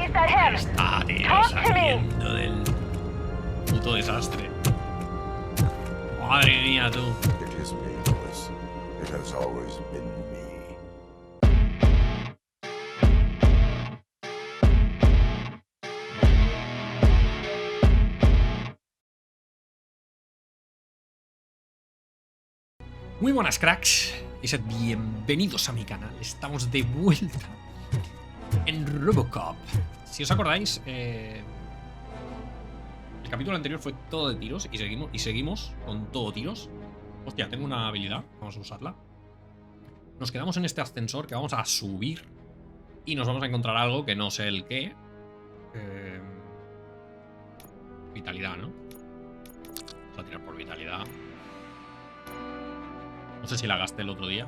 Está, tío, saliendo del puto desastre. Madre mía, tú. It is me, Louis. It has always been me. Muy buenas, cracks, y sed bienvenidos a mi canal. Estamos de vuelta en Robocop. Si os acordáis, el capítulo anterior fue todo de tiros y seguimos con todo tiros. Hostia, tengo una habilidad, vamos a usarla. Nos quedamos en este ascensor que vamos a subir y nos vamos a encontrar algo que no sé el qué. Vitalidad, ¿no? Vamos a tirar por vitalidad. No sé si la gasté el otro día.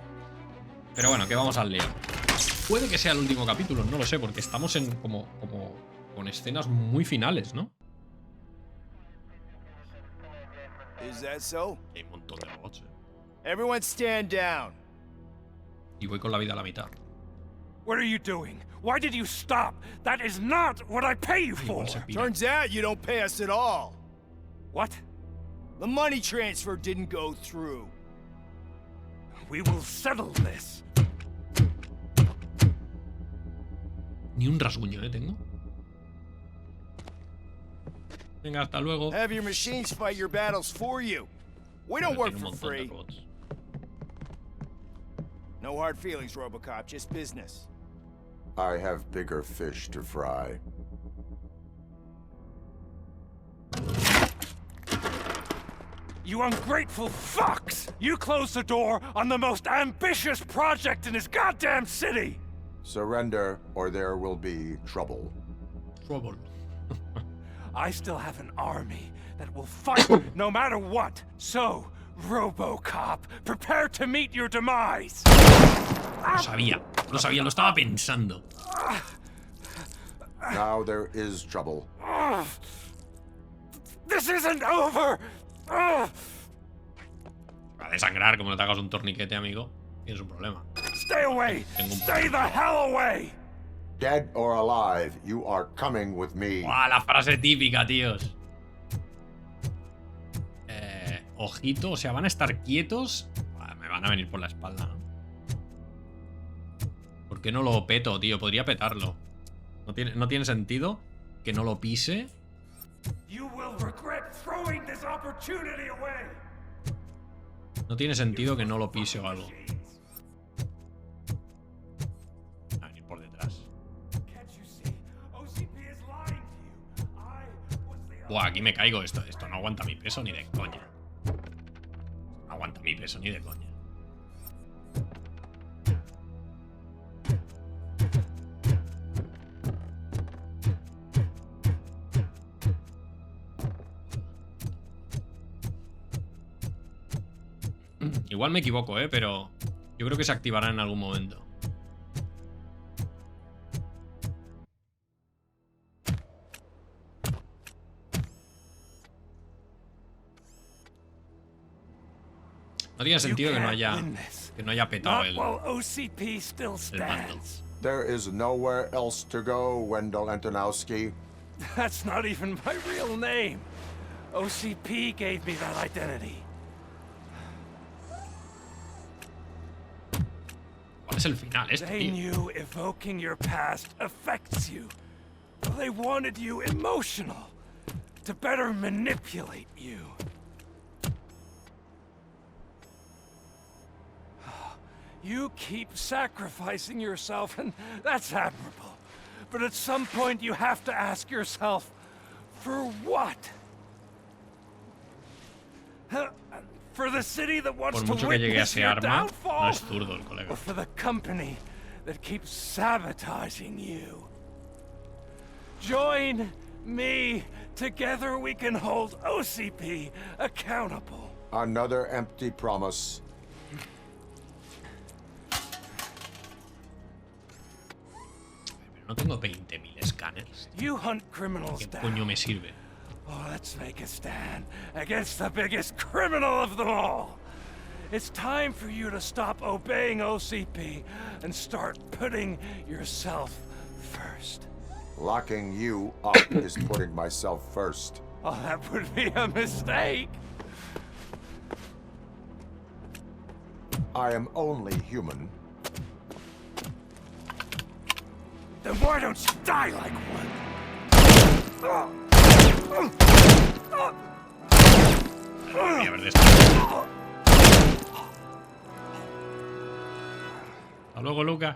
Pero bueno, que vamos al lío. Puede que sea el último capítulo, no lo sé, porque estamos en como con escenas muy finales, ¿no? Is that so? Hay un montón de robots, Everyone stand down. Y voy con la vida a la mitad. What are you doing? Why did you stop? That is not what I pay you for. Igual se pira. Turns out you don't pay us at all. What? The money transfer didn't go through. We will settle this. Ni un rasguño, tengo. Venga, hasta luego. Have your machines fight your battles for you. We don't work for free. No hard feelings, Robocop, just business. I have bigger fish to fry. You ungrateful fucks! You closed the door on the most ambitious project in this goddamn city! Surrender, or there will be trouble. Trouble. I still have an army that will fight no matter what. So, Robocop, prepare to meet your demise! Lo sabía, lo estaba pensando. Now there is trouble. This isn't over! Va a desangrar como no te hagas un torniquete, amigo. Tienes un problema. Stay away! Stay the hell away! Dead or alive, you are coming with me. ¡Guau! La frase típica, tíos. Ojito, o sea, van a estar quietos. Me van a venir por la espalda, ¿no? ¿Por qué no lo peto, tío? Podría petarlo. No tiene sentido que no lo pise. No tiene sentido que no lo pise o algo. A venir por detrás. Buah, aquí me caigo. Esto no aguanta mi peso ni de coña. No aguanta mi peso ni de coña. Igual me equivoco, pero yo creo que se activará en algún momento. No tiene sentido que no haya petado el mando. There is nowhere else to go, Wendell Antonowski. That's not even my real name. OCP gave me that identity. ¿Cuál es el final este, They tío? knew evoking your past affects you. They wanted you emotional to better manipulate you. You keep sacrificing yourself, and that's admirable. But at some point you have to ask yourself, for what? For the city that wants Por to mucho que llegue a witness ese your arma, no downfall, es zurdo el colega. or for the company that keeps sabotaging you. Join me. Together we can hold OCP accountable. Another empty promise. Pero no tengo 20.000 escáneres. You hunt criminals ¿Qué down. coño me sirve? Oh, let's make a stand against the biggest criminal of them all. It's time for you to stop obeying OCP and start putting yourself first. Locking you up is putting myself first. Oh, that would be a mistake. I am only human. Then why don't you die like one? Voy a ver de esto. Hasta luego, Lucas.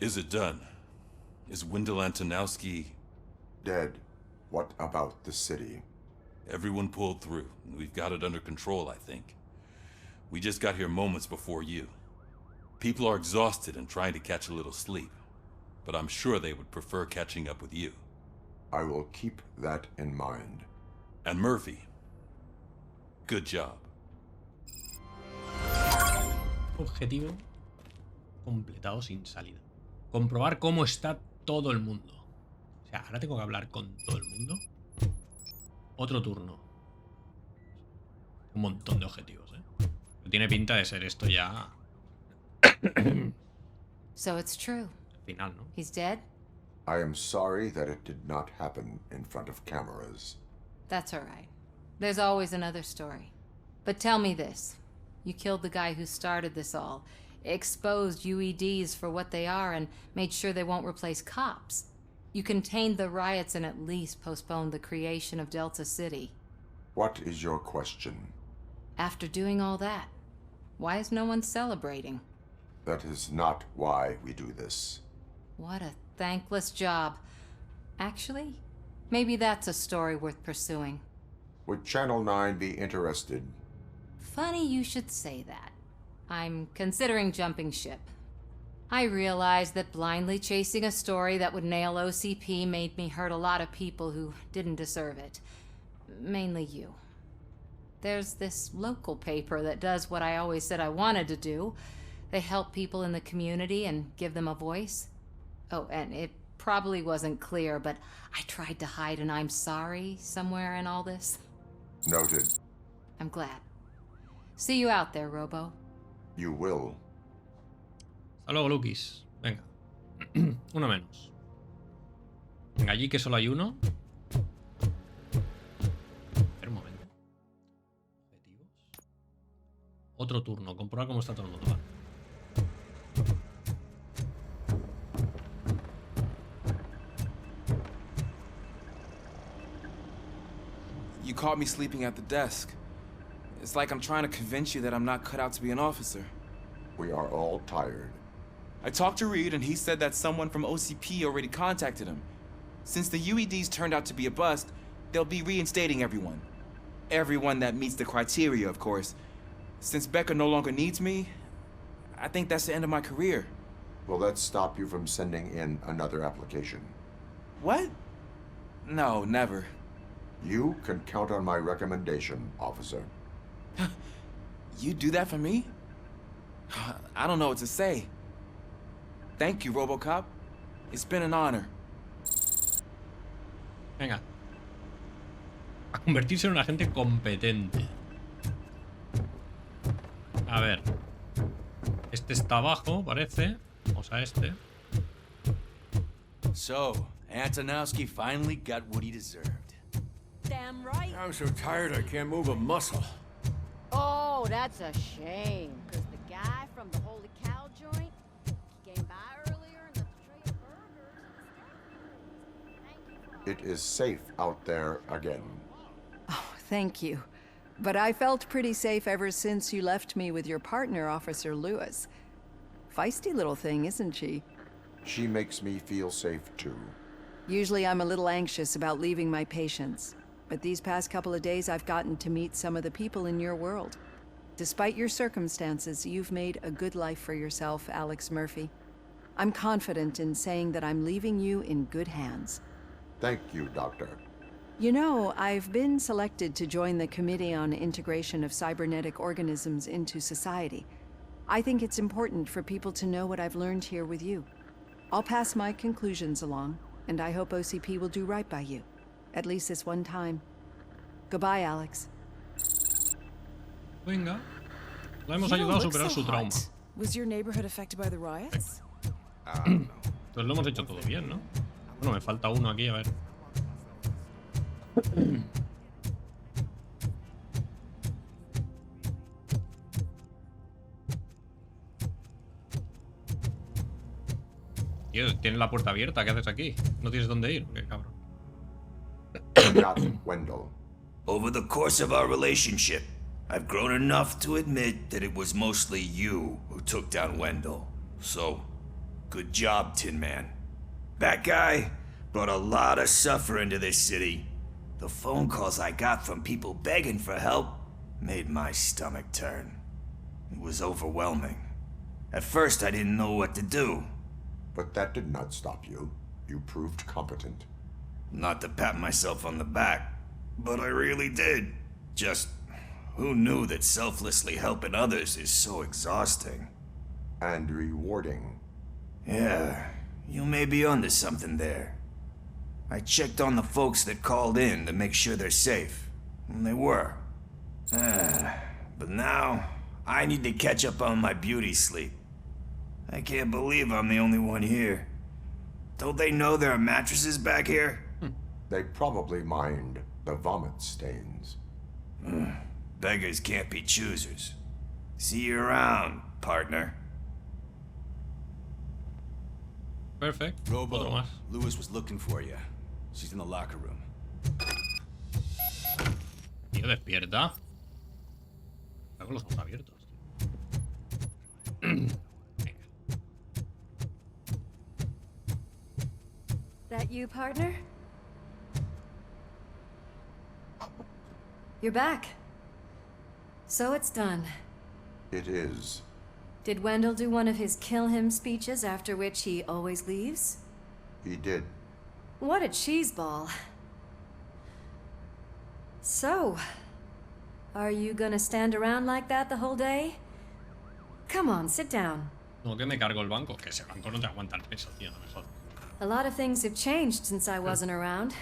Is it done? Is Wendell Antonowski... Dead. What about the city? Everyone pulled through. We've got it under control, I think. We just got here moments before you. People are exhausted and trying to catch a little sleep. But I'm sure they would prefer catching up with you. I will keep that in mind. And Murphy. Good job. Objetivo completado sin salida. Comprobar cómo está todo el mundo. O sea, ahora tengo que hablar con todo el mundo. Otro turno. Un montón de objetivos, ¿eh? Tiene pinta de ser esto ya... So it's true. Final, ¿no? He's dead? I am sorry that it did not happen in front of cameras. That's all right. There's always another story. But tell me this. You killed the guy who started this all, exposed UEDs for what they are, and made sure they won't replace cops. You contained the riots and at least postponed the creation of Delta City. What is your question? After doing all that, why is no one celebrating? That is not why we do this. What a thankless job. Actually, maybe that's a story worth pursuing. Would Channel 9 be interested? Funny you should say that. I'm considering jumping ship. I realized that blindly chasing a story that would nail OCP made me hurt a lot of people who didn't deserve it. Mainly you. There's this local paper that does what I always said I wanted to do. They help people in the community and give them a voice. Oh, and it probably wasn't clear, but I tried to hide an I'm sorry somewhere in all this. Noted. I'm glad. See you out there, Robo. You will. Hasta luego, Lukis. Venga. Uno menos. Venga, allí que solo hay uno. Espera un momento. Objetivos. Otro turno. Comprobar cómo está todo el mundo. Vale. You caught me sleeping at the desk. It's like I'm trying to convince you that I'm not cut out to be an officer. We are all tired. I talked to Reed and he said that someone from OCP already contacted him. Since the UEDs turned out to be a bust, they'll be reinstating everyone. Everyone that meets the criteria, of course. Since Becca no longer needs me, I think that's the end of my career. Will that stop you from sending in another application? What? No, never. You can count on my recommendation, officer. You do that for me? I don't know what to say. Thank you, Robocop. It's been an honor. Venga. A convertirse en un agente competente. A ver. Este está abajo, parece. Vamos a este. So, Antonowski finally got what he deserved. Damn right. I'm so tired I can't move a muscle. Oh, that's a shame. Because the guy from the Holy Cow joint came by earlier and left a tray of burgers. Thank you for It is safe out there again. Oh, thank you. But I felt pretty safe ever since you left me with your partner, Officer Lewis. Feisty little thing, isn't she? She makes me feel safe too. Usually I'm a little anxious about leaving my patients. But these past couple of days, I've gotten to meet some of the people in your world. Despite your circumstances, you've made a good life for yourself, Alex Murphy. I'm confident in saying that I'm leaving you in good hands. Thank you, Doctor. You know, I've been selected to join the Committee on Integration of Cybernetic Organisms into Society. I think it's important for people to know what I've learned here with you. I'll pass my conclusions along, and I hope OCP will do right by you. At least this one time. Goodbye, Alex. Venga. La hemos ayudado a superar su trauma. Was your neighborhood affected by the riots? Pues lo hemos hecho todo bien, ¿no? Bueno, me falta uno aquí, a ver. Tío, tienes la puerta abierta, ¿qué haces aquí? ¿No tienes dónde ir? ¿Qué cabrón? Not Wendell. Over the course of our relationship, I've grown enough to admit that it was mostly you who took down Wendell. So, good job, Tin Man. That guy brought a lot of suffering to this city. The phone calls I got from people begging for help made my stomach turn. It was overwhelming. At first, I didn't know what to do. But that did not stop you. You proved competent. Not to pat myself on the back, but I really did. Just, who knew that selflessly helping others is so exhausting? And rewarding. Yeah, you may be onto something there. I checked on the folks that called in to make sure they're safe, and they were. But now, I need to catch up on my beauty sleep. I can't believe I'm the only one here. Don't they know there are mattresses back here? They probably mind the vomit stains. Beggars can't be choosers. See you around, partner. Perfect. Robo, Lewis was looking for you. She's in the locker room. Tío, despierta. Está con los ojos abiertos. That you, partner? You're back. So it's done. It is. Did Wendell do one of his kill him speeches after which he always leaves? He did. What a cheeseball. So, are you gonna stand around like that the whole day? Come on, sit down. No, que me cargo el banco. Que ese banco no te aguanta el peso, tío, no me jodas. A lot of things have changed since I wasn't around.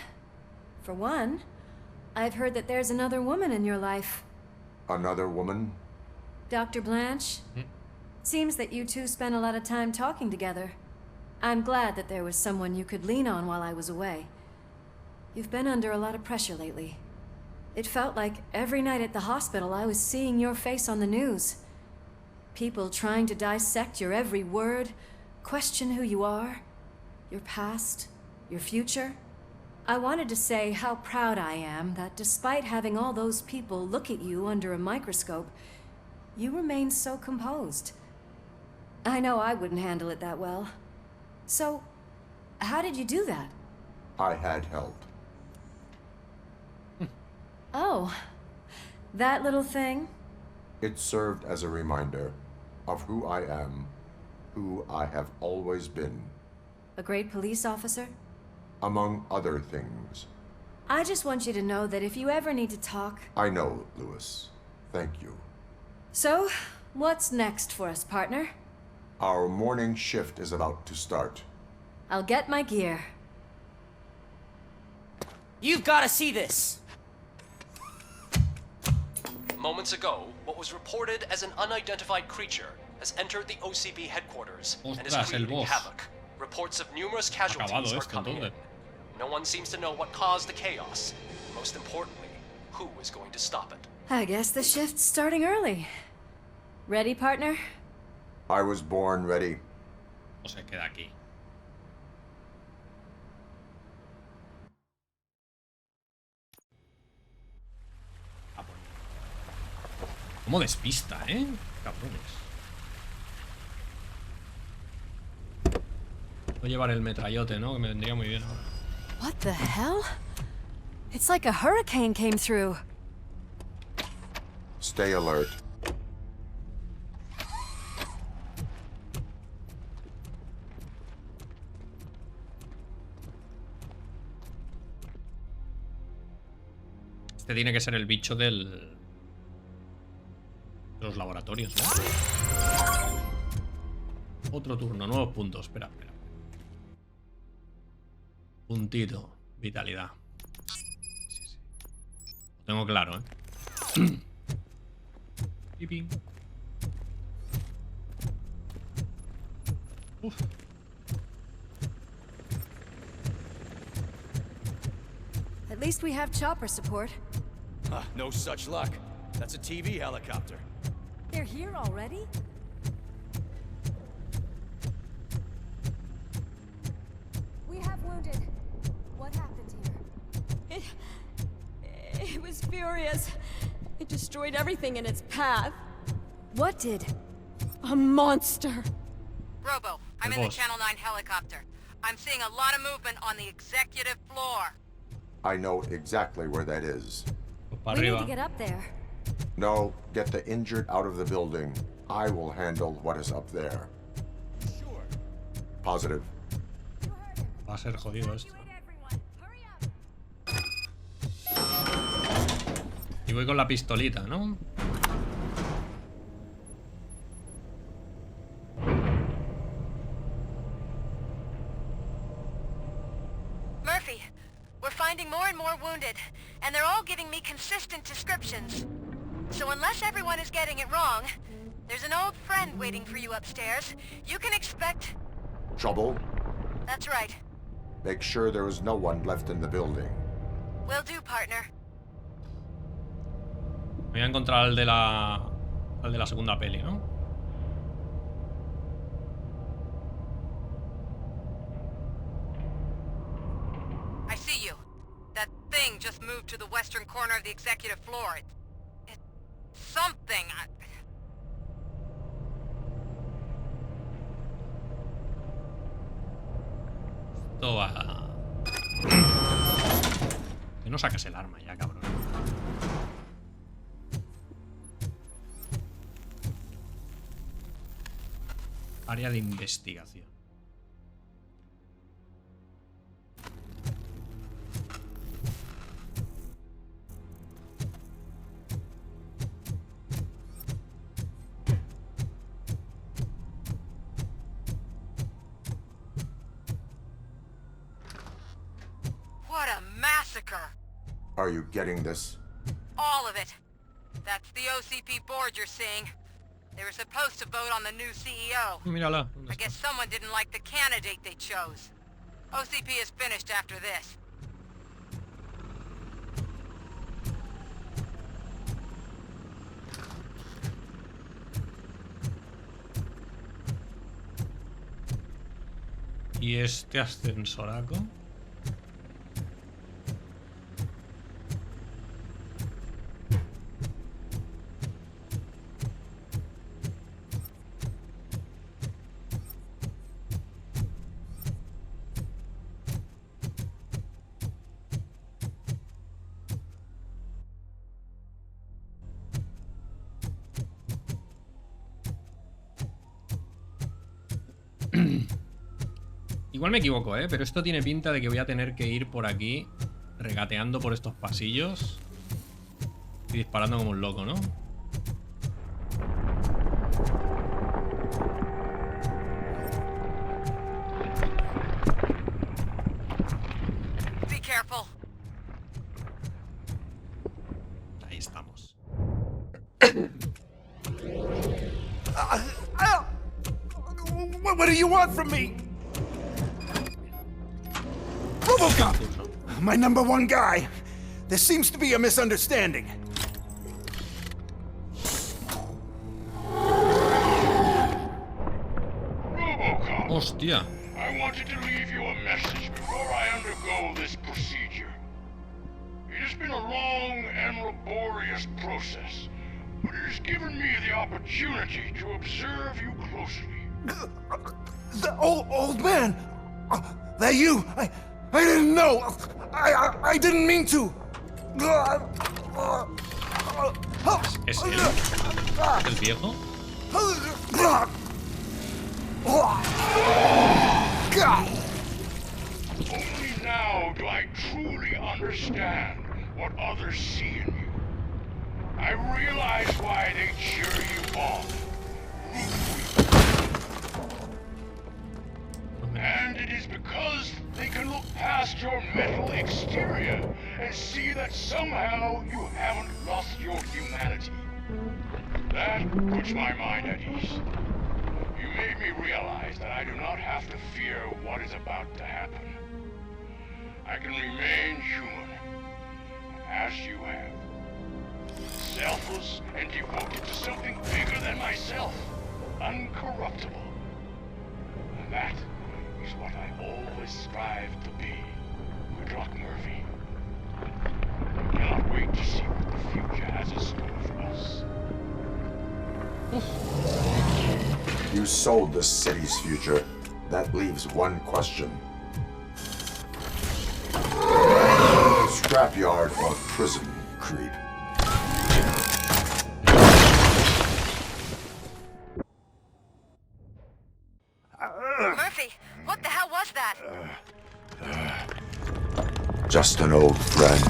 For one, I've heard that there's another woman in your life. Another woman? Dr. Blanche? Seems that you two spent a lot of time talking together. I'm glad that there was someone you could lean on while I was away. You've been under a lot of pressure lately. It felt like every night at the hospital I was seeing your face on the news. People trying to dissect your every word, question who you are, your past, your future. I wanted to say how proud I am that despite having all those people look at you under a microscope, you remain so composed. I know I wouldn't handle it that well. So, how did you do that? I had help. Oh, that little thing? It served as a reminder of who I am, who I have always been. A great police officer? Among other things. I just want you to know that if you ever need to talk... I know, Lewis. Thank you. So, what's next for us, partner? Our morning shift is about to start. I'll get my gear. You've got to see this! Moments ago, what was reported as an unidentified creature has entered the OCP headquarters and is creating havoc. Reports of numerous casualties are coming in. No one seems to know what caused the chaos. Most importantly, who is going to stop it? I guess the shift's starting early. Ready, partner? I was born ready. O se queda aquí. Como despista, cabrones. Voy a llevar el metrallote, ¿no? Que me vendría muy bien ahora. What the hell? It's like a hurricane came through. Stay alert. Este tiene que ser el bicho de los laboratorios, ¿no? Otro turno, nuevos puntos. Espera. Puntito, vitalidad. Sí. Lo tengo claro, ¿eh? Pipín. Uf. At least we have chopper support. No such luck. That's a TV helicopter. They're here already? We have wounded. What happened here? It was furious. It destroyed everything in its path. What did? A monster. Robo, I'm in the Channel 9 helicopter. I'm seeing a lot of movement on the executive floor. I know exactly where that is. We need to get up there. No, get the injured out of the building. I will handle what is up there. Sure. Positive. Va a ser jodido esto. Y voy con la pistolita, ¿no? Murphy, we're finding more and more wounded, and they're all giving me consistent descriptions. So unless everyone is getting it wrong, there's an old friend waiting for you upstairs. You can expect... Trouble? That's right. Make sure there is no one left in the building. Will do, partner. Voy a encontrar al de la segunda peli, ¿no? I see you. That thing just moved to the western corner of the executive floor. It's something. Esto va... Que no sacas el arma ya, cabrón. Área de investigación. What a massacre! Are you getting this? All of it. That's the OCP board you're seeing. They were supposed to vote on the new CEO. Mírala. I guess someone didn't like the candidate they chose. OCP is finished after this. ¿Y este ascensoraco? Igual me equivoco, pero esto tiene pinta de que voy a tener que ir por aquí regateando por estos pasillos y disparando como un loco, ¿no? Be careful. Ahí estamos. What do you want from me? Robocop! My #1 guy. There seems to be a misunderstanding. Robocop. Hostia. I wanted to leave you a message before I undergo this procedure. It has been a long and laborious process, but it has given me the opportunity to observe you closely. The old man! That you? I didn't know! I didn't mean to! ¿Es él? ¿El viejo? Only now do I truly understand what others see in you. I realize why they cheer you on. Because they can look past your metal exterior and see that somehow you haven't lost your humanity. That puts my mind at ease. You made me realize that I do not have to fear what is about to happen. I can remain human, as you have. Selfless and devoted to something bigger than myself. Uncorruptible. And that is what I always strive to be. Good luck, Murphy. I cannot wait to see what the future has in store for us. You sold the city's future. That leaves one question. Scrapyard or prison, creep? Murphy, what the hell was that? Just an old friend.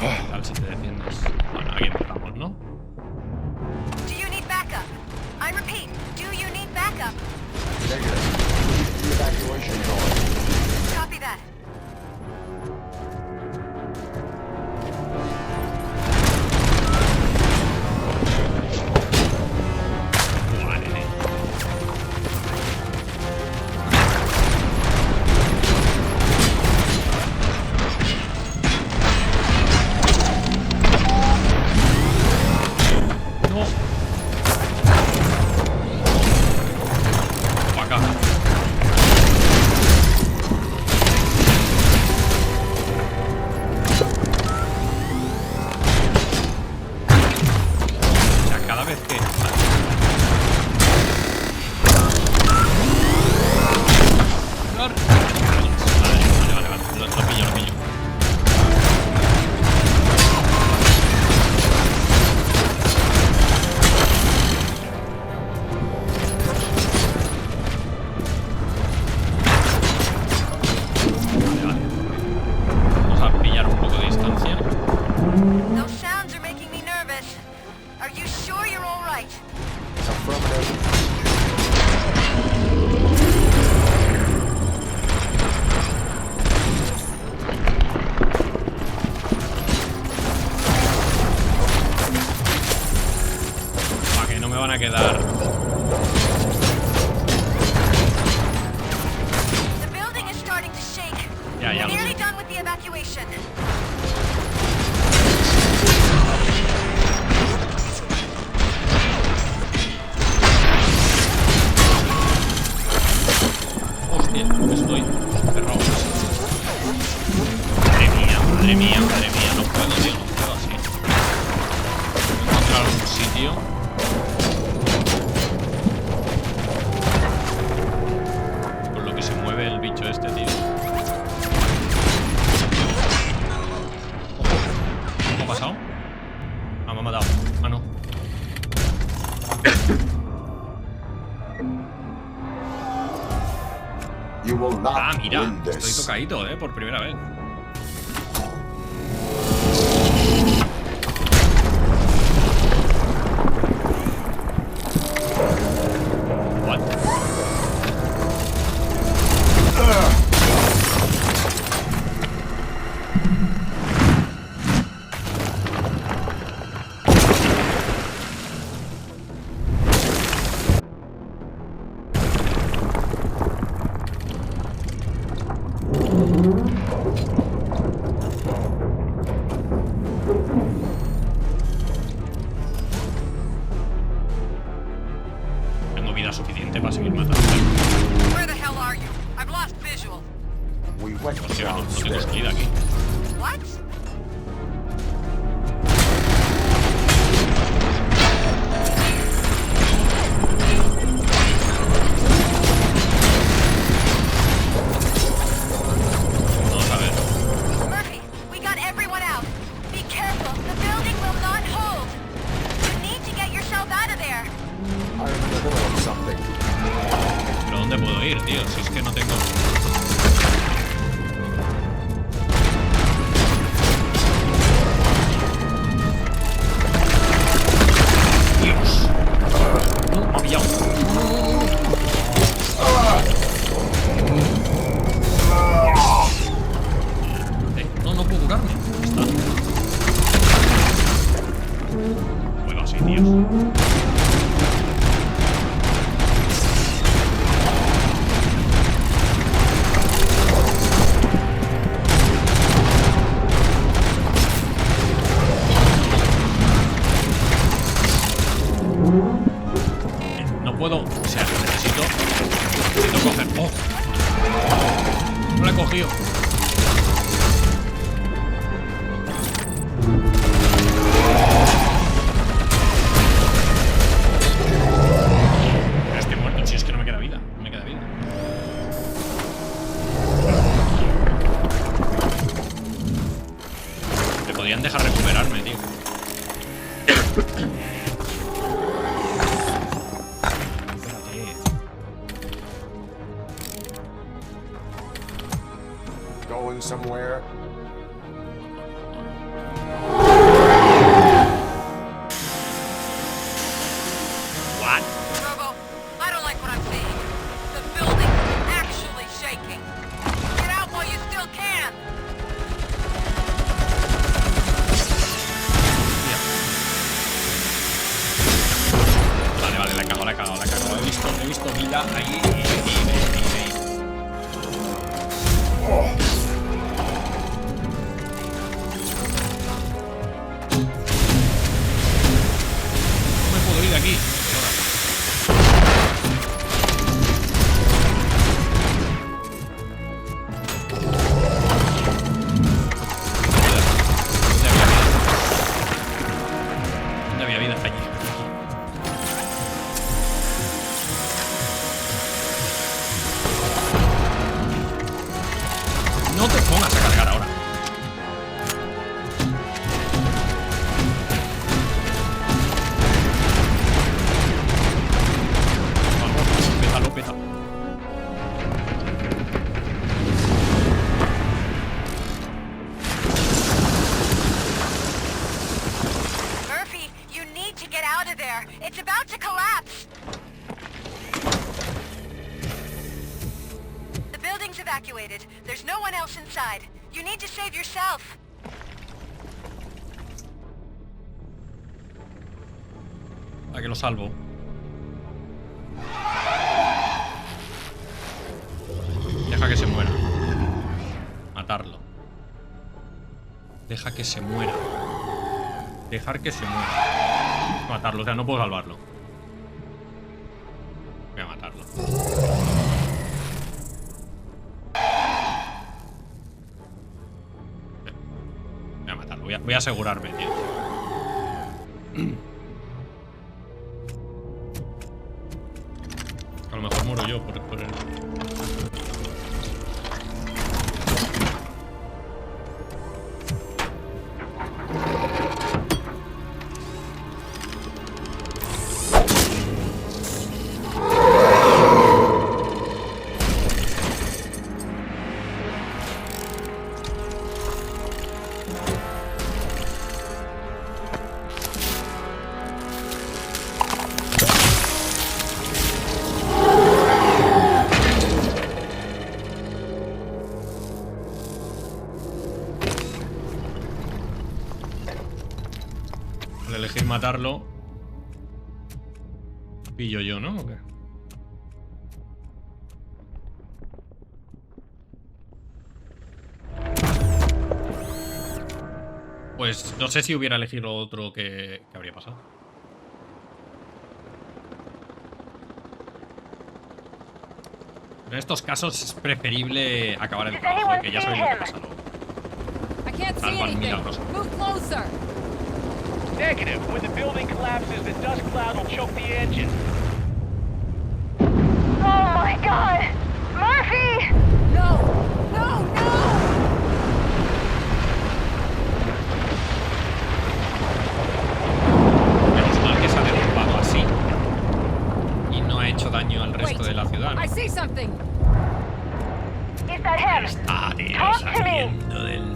A ver si te defiendes. Bueno, aquí empezamos, ¿no? Do you need backup? I repeat, do you need backup? Negative. The evacuation going. Copy that. Ah, mira, estoy tocadito, por primera vez. ¿Pero dónde puedo ir, tío? Si es que no tengo... puedo... O sea, necesito coger... ¡Oh! No lo he cogido. Estoy muerto, si es que no me queda vida. No me queda vida. Te podían dejar recuperarme, tío. Going somewhere? What? Robo, I don't like what I'm seeing. The building's actually shaking. Get out while you still can. Vale, la he cagado. He visto vida ahí y no me puedo ir de aquí. ¿Dónde había vida? Allí. No te pongas a cargar ahora. Vamos, pétalo. Murphy, you need to get out of there. It's about to collapse. The building's evacuated. There's no one else inside. You need to save yourself. ¿A que lo salvo? Deja que se muera. Matarlo. Deja que se muera. Dejar que se muera. Matarlo, o sea, no puedo salvarlo. Voy a matarlo. Voy a matarlo, voy a asegurarme, tío. A lo mejor muero yo por él. Al elegir matarlo, pillo yo, ¿no? ¿O qué? Pues no sé si hubiera elegido otro que habría pasado. Pero en estos casos es preferible acabar el trabajo, que ya sabéis lo que pasa luego. Salvo al milagroso. Negative. When the building collapses, the dust cloud will choke the engine. Oh my god! Murphy! No! No! No! Menos mal que se ha derrumbado así y no ha hecho daño al resto de la ciudad, ¿no? I see something. Is that him? Está, tío, saliendo del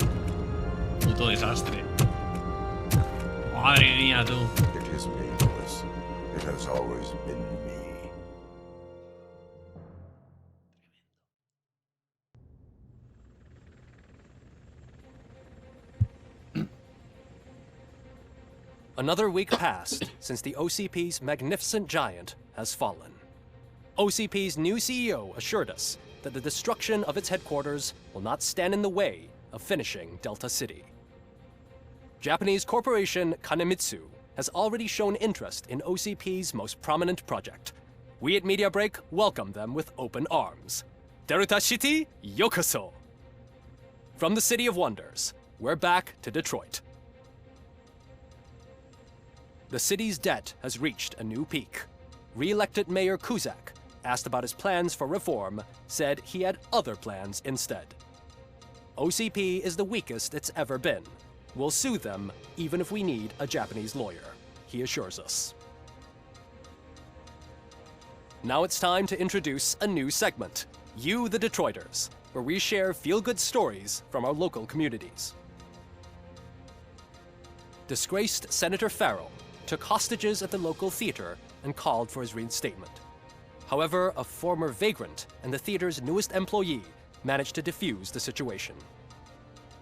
puto desastre. Madre mía, tú. It is me, Lewis. It has always been me. Another week passed since the OCP's magnificent giant has fallen. OCP's new CEO assured us that the destruction of its headquarters will not stand in the way of finishing Delta City. Japanese corporation Kanemitsu has already shown interest in OCP's most prominent project, We at Media Break welcome them with open arms. Deruta Shiti Yokoso. From the City of Wonders, we're back to Detroit. The city's debt has reached a new peak. Re-elected Mayor Cusack, asked about his plans for reform, said he had other plans instead. OCP is the weakest it's ever been. We'll sue them even if we need a Japanese lawyer, he assures us. Now it's time to introduce a new segment, You the Detroiters, where we share feel-good stories from our local communities. Disgraced Senator Farrell took hostages at the local theater and called for his reinstatement. However, a former vagrant and the theater's newest employee managed to defuse the situation.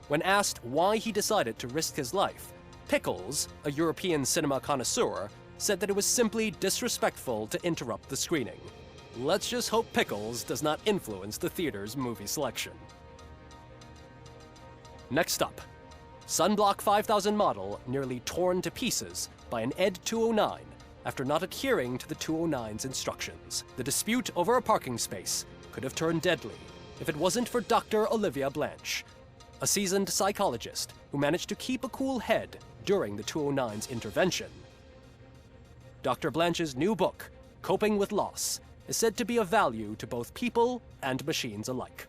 When asked why he decided to risk his life, Pickles, a European cinema connoisseur, said that it was simply disrespectful to interrupt the screening. Let's just hope Pickles does not influence the theater's movie selection. Next up, Sunblock 5000 model nearly torn to pieces by an ED 209 after not adhering to the 209's instructions. The dispute over a parking space could have turned deadly if it wasn't for Dr. Olivia Blanche, a seasoned psychologist who managed to keep a cool head during the 209's intervention. Dr. Blanche's new book, Coping with Loss, is said to be of value to both people and machines alike.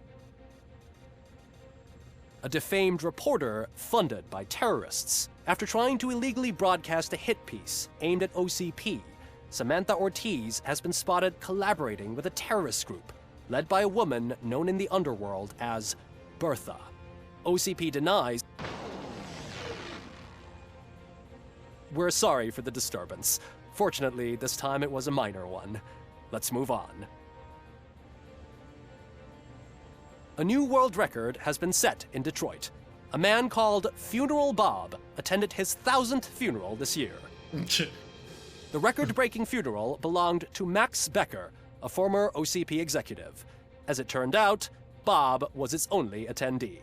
A defamed reporter funded by terrorists. After trying to illegally broadcast a hit piece aimed at OCP, Samantha Ortiz has been spotted collaborating with a terrorist group led by a woman known in the underworld as Bertha. OCP denies. We're sorry for the disturbance. Fortunately, this time it was a minor one. Let's move on. A new world record has been set in Detroit. A man called Funeral Bob attended his 1000th funeral this year. The record-breaking funeral belonged to Max Becker, a former OCP executive. As it turned out, Bob was its only attendee.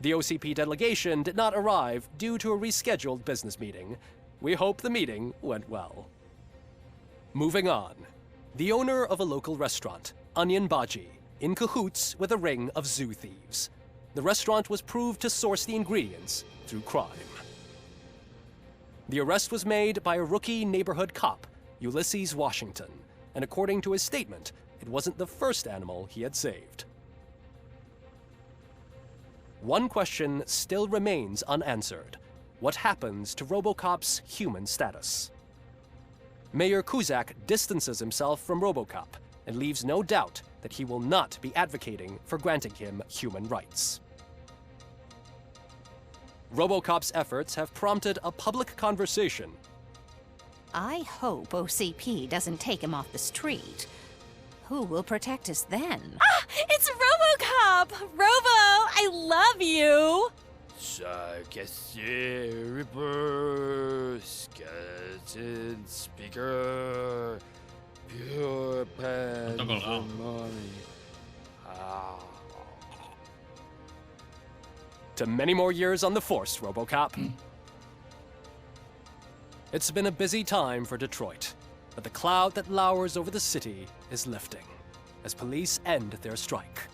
The OCP delegation did not arrive due to a rescheduled business meeting. We hope the meeting went well. Moving on. The owner of a local restaurant, Onion Baji, in cahoots with a ring of zoo thieves. The restaurant was proved to source the ingredients through crime. The arrest was made by a rookie neighborhood cop, Ulysses Washington, and according to his statement, it wasn't the first animal he had saved. One question still remains unanswered. What happens to Robocop's human status? Mayor Cusack distances himself from Robocop and leaves no doubt that he will not be advocating for granting him human rights. Robocop's efforts have prompted a public conversation. I hope OCP doesn't take him off the street. Who will protect us then? Ah! It's Robocop! Robo, I love you! Reaper, skeleton speaker, pure pen for money. To many more years on the force, Robocop. It's been a busy time for Detroit, but the cloud that lowers over the city is lifting as police end their strike.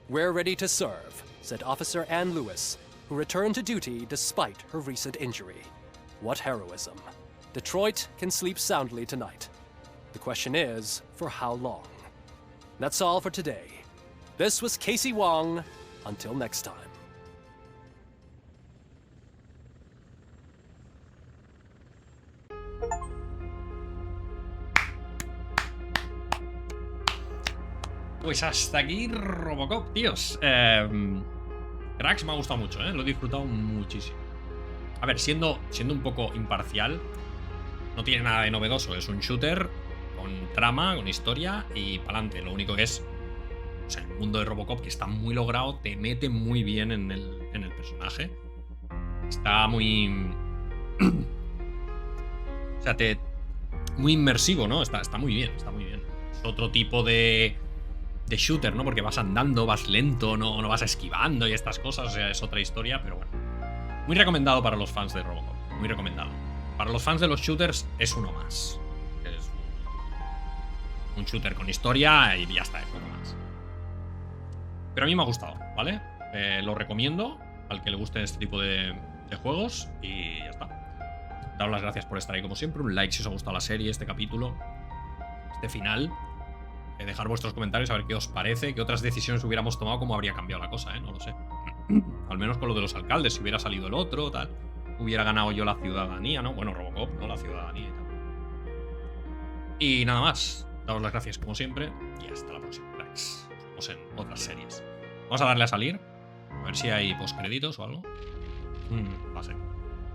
We're ready to serve, said Officer Ann Lewis, who returned to duty despite her recent injury. What heroism. Detroit can sleep soundly tonight. The question is, for how long? That's all for today. This was Casey Wong. Until next time. Pues hasta aquí Robocop, tíos. Cracks, me ha gustado mucho, lo he disfrutado muchísimo. A ver, siendo un poco imparcial, no tiene nada de novedoso. Es un shooter con trama, con historia y pa'lante. Lo único que es, o sea, el mundo de Robocop, que está muy logrado, te mete muy bien en el personaje. Está muy... o sea, muy inmersivo, ¿no? Está muy bien, está muy bien. Es otro tipo de shooter, ¿no? Porque vas andando, vas lento, no vas esquivando y estas cosas. O sea, es otra historia, pero bueno. Muy recomendado para los fans de Robocop. Muy recomendado. Para los fans de los shooters es uno más. Un shooter con historia y ya está, poco más. Pero a mí me ha gustado, ¿vale? Lo recomiendo al que le guste este tipo de juegos y ya está. Daros las gracias por estar ahí como siempre. Un like si os ha gustado la serie, este capítulo, este final. Dejar vuestros comentarios a ver qué os parece, qué otras decisiones hubiéramos tomado, cómo habría cambiado la cosa, no lo sé. Al menos con lo de los alcaldes, si hubiera salido el otro, tal. Hubiera ganado yo la ciudadanía, ¿no? Bueno, Robocop, no la ciudadanía y tal. Y nada más. Daros las gracias como siempre y hasta la próxima, cracks. Nos vemos en otras series. Vamos a darle a salir. A ver si hay postcréditos o algo. Va a ser.